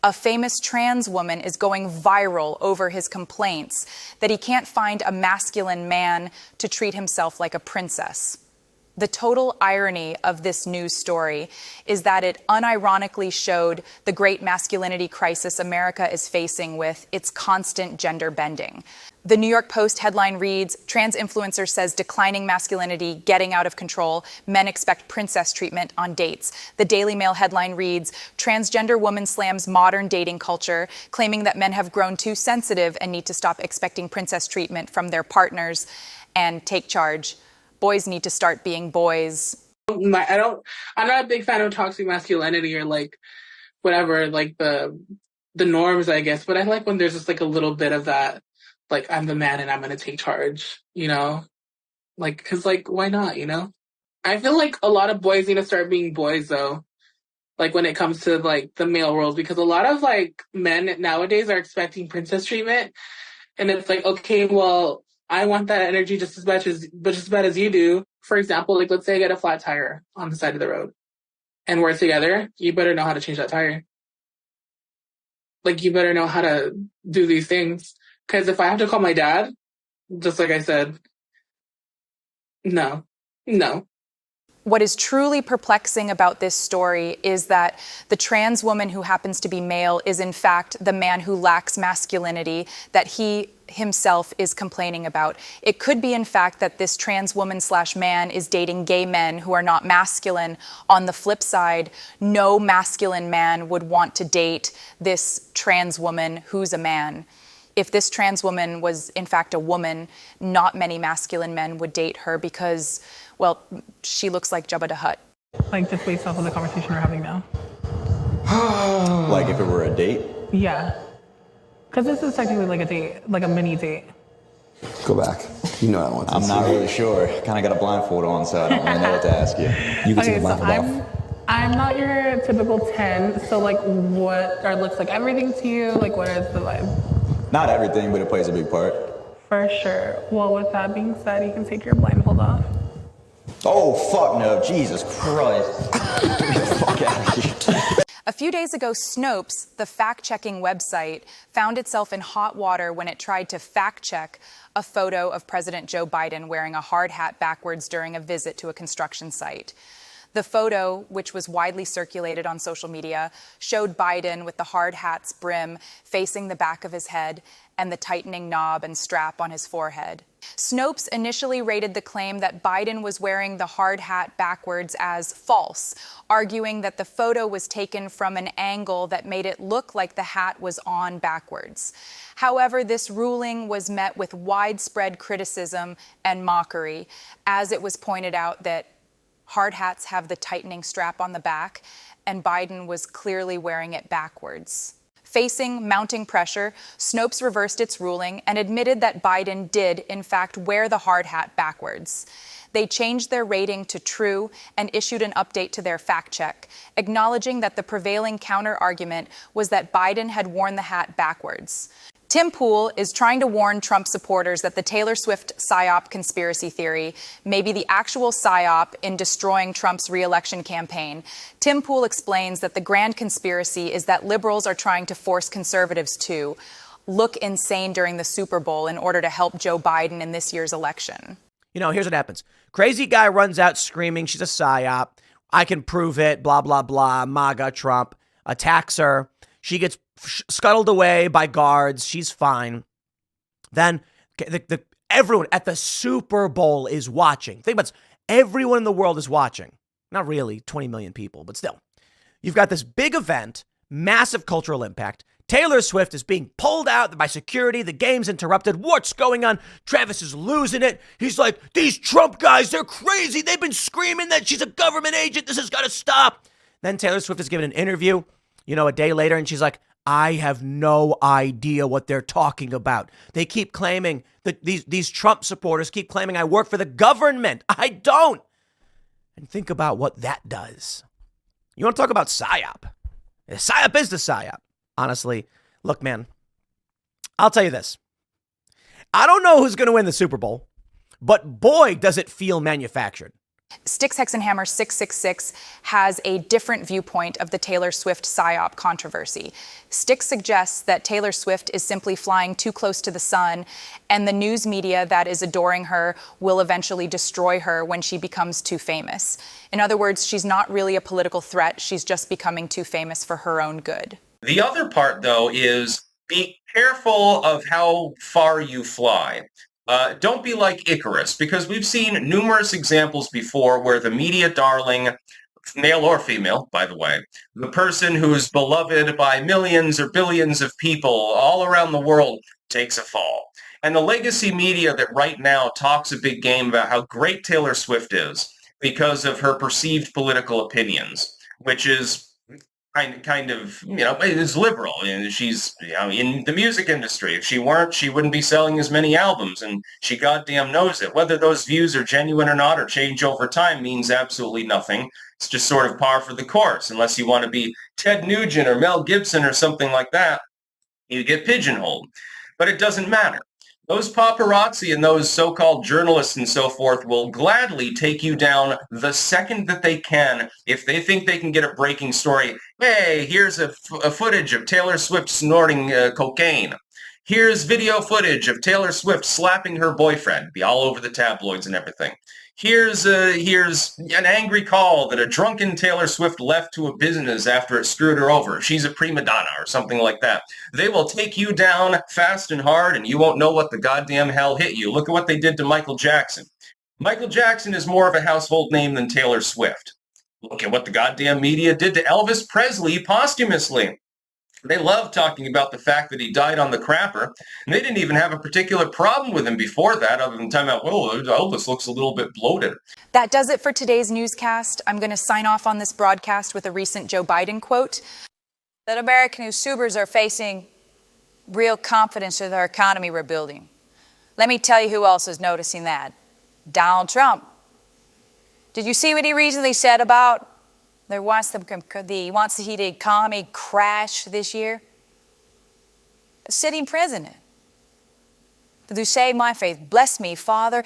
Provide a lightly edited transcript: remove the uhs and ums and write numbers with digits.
A famous trans woman is going viral over his complaints that he can't find a masculine man to treat himself like a princess. The total irony of this news story is that it unironically showed the great masculinity crisis America is facing with its constant gender bending. The New York Post headline reads, "Trans influencer says declining masculinity getting out of control. Men expect princess treatment on dates." The Daily Mail headline reads, "Transgender woman slams modern dating culture, claiming that men have grown too sensitive and need to stop expecting princess treatment from their partners and take charge. Boys need to start being boys." I'm not a big fan of toxic masculinity or like whatever, like the norms, I guess. But I like when there's just like a little bit of that, like I'm the man and I'm going to take charge, you know? Like, cause like, why not, you know? I feel like a lot of boys need to start being boys though. Like when it comes to like the male world, because a lot of like men nowadays are expecting princess treatment. And it's like, okay, well, I want that energy just as bad as you do. For example, like let's say I get a flat tire on the side of the road and we're together, you better know how to change that tire. Like you better know how to do these things. Cause if I have to call my dad, just like I said, no. What is truly perplexing about this story is that the trans woman who happens to be male is in fact the man who lacks masculinity that he himself is complaining about. It could be in fact that this trans woman / man is dating gay men who are not masculine. On the flip side, no masculine man would want to date this trans woman who's a man. If this trans woman was in fact a woman, not many masculine men would date her because, well, she looks like Jabba the Hutt. Like just based off of the conversation we're having now. Like if it were a date? Yeah. Because this is technically like a date, like a mini date. Go back. You know I want to I'm not really sure. Kind of got a blindfold on, so I don't really know what to ask you. You can take a blindfold off. I'm not your typical 10, so like what looks like everything to you? Like what is the vibe? Not everything, but it plays a big part. For sure. Well, with that being said, you can take your blindfold off. Oh, fuck no. Jesus Christ. Get the fuck out of here. A few days ago, Snopes, the fact-checking website, found itself in hot water when it tried to fact-check a photo of President Joe Biden wearing a hard hat backwards during a visit to a construction site. The photo, which was widely circulated on social media, showed Biden with the hard hat's brim facing the back of his head and the tightening knob and strap on his forehead. Snopes initially rated the claim that Biden was wearing the hard hat backwards as false, arguing that the photo was taken from an angle that made it look like the hat was on backwards. However, this ruling was met with widespread criticism and mockery, as it was pointed out that hard hats have the tightening strap on the back, and Biden was clearly wearing it backwards. Facing mounting pressure, Snopes reversed its ruling and admitted that Biden did, in fact, wear the hard hat backwards. They changed their rating to true and issued an update to their fact check, acknowledging that the prevailing counter-argument was that Biden had worn the hat backwards. Tim Pool is trying to warn Trump supporters that the Taylor Swift Psyop conspiracy theory may be the actual Psyop in destroying Trump's re-election campaign. Tim Pool explains that the grand conspiracy is that liberals are trying to force conservatives to look insane during the Super Bowl in order to help Joe Biden in this year's election. You know, here's what happens. Crazy guy runs out screaming she's a Psyop. I can prove it, blah, blah, blah, MAGA, Trump, attacks her. She gets scuttled away by guards. She's fine. Then everyone at the Super Bowl is watching. Think about this. Everyone in the world is watching. Not really 20 million people, but still. You've got this big event, massive cultural impact. Taylor Swift is being pulled out by security. The game's interrupted. What's going on? Travis is losing it. He's like, these Trump guys, they're crazy. They've been screaming that she's a government agent. This has got to stop. Then Taylor Swift is given an interview, a day later, and she's like, I have no idea what they're talking about. They keep claiming that these Trump supporters keep claiming I work for the government. I don't. And think about what that does. You want to talk about Psyop? Psyop is the Psyop. Honestly, look, man, I'll tell you this. I don't know who's going to win the Super Bowl, but boy, does it feel manufactured. Styx Hexenhammer 666 has a different viewpoint of the Taylor Swift Psyop controversy. Styx suggests that Taylor Swift is simply flying too close to the sun, and the news media that is adoring her will eventually destroy her when she becomes too famous. In other words, she's not really a political threat, she's just becoming too famous for her own good. The other part, though, is be careful of how far you fly. Don't be like Icarus, because we've seen numerous examples before where the media darling, male or female, by the way, the person who is beloved by millions or billions of people all around the world takes a fall. And the legacy media that right now talks a big game about how great Taylor Swift is because of her perceived political opinions, which is kind of, is liberal. And she's, in the music industry. If she weren't, she wouldn't be selling as many albums, and she goddamn knows it. Whether those views are genuine or not, or change over time, means absolutely nothing. It's just sort of par for the course. Unless you want to be Ted Nugent or Mel Gibson or something like that, you get pigeonholed. But it doesn't matter. Those paparazzi and those so-called journalists and so forth will gladly take you down the second that they can if they think they can get a breaking story. Hey, here's a footage of Taylor Swift snorting cocaine. Here's video footage of Taylor Swift slapping her boyfriend. Be all over the tabloids and everything. Here's an angry call that a drunken Taylor Swift left to a business after it screwed her over. She's a prima donna or something like that. They will take you down fast and hard, and you won't know what the goddamn hell hit you. Look at what they did to Michael Jackson. Michael Jackson is more of a household name than Taylor Swift. Look at what the goddamn media did to Elvis Presley posthumously. They love talking about the fact that he died on the crapper, and they didn't even have a particular problem with him before that, other than talking about, well, Elvis looks a little bit bloated. That does it for today's newscast. I'm going to sign off on this broadcast with a recent Joe Biden quote. That American consumers are facing real confidence in our economy we're building. Let me tell you who else is noticing that. Donald Trump. Did you see what he recently said about he wants to see the economy crash this year? A sitting president. But you save my faith. Bless me, Father.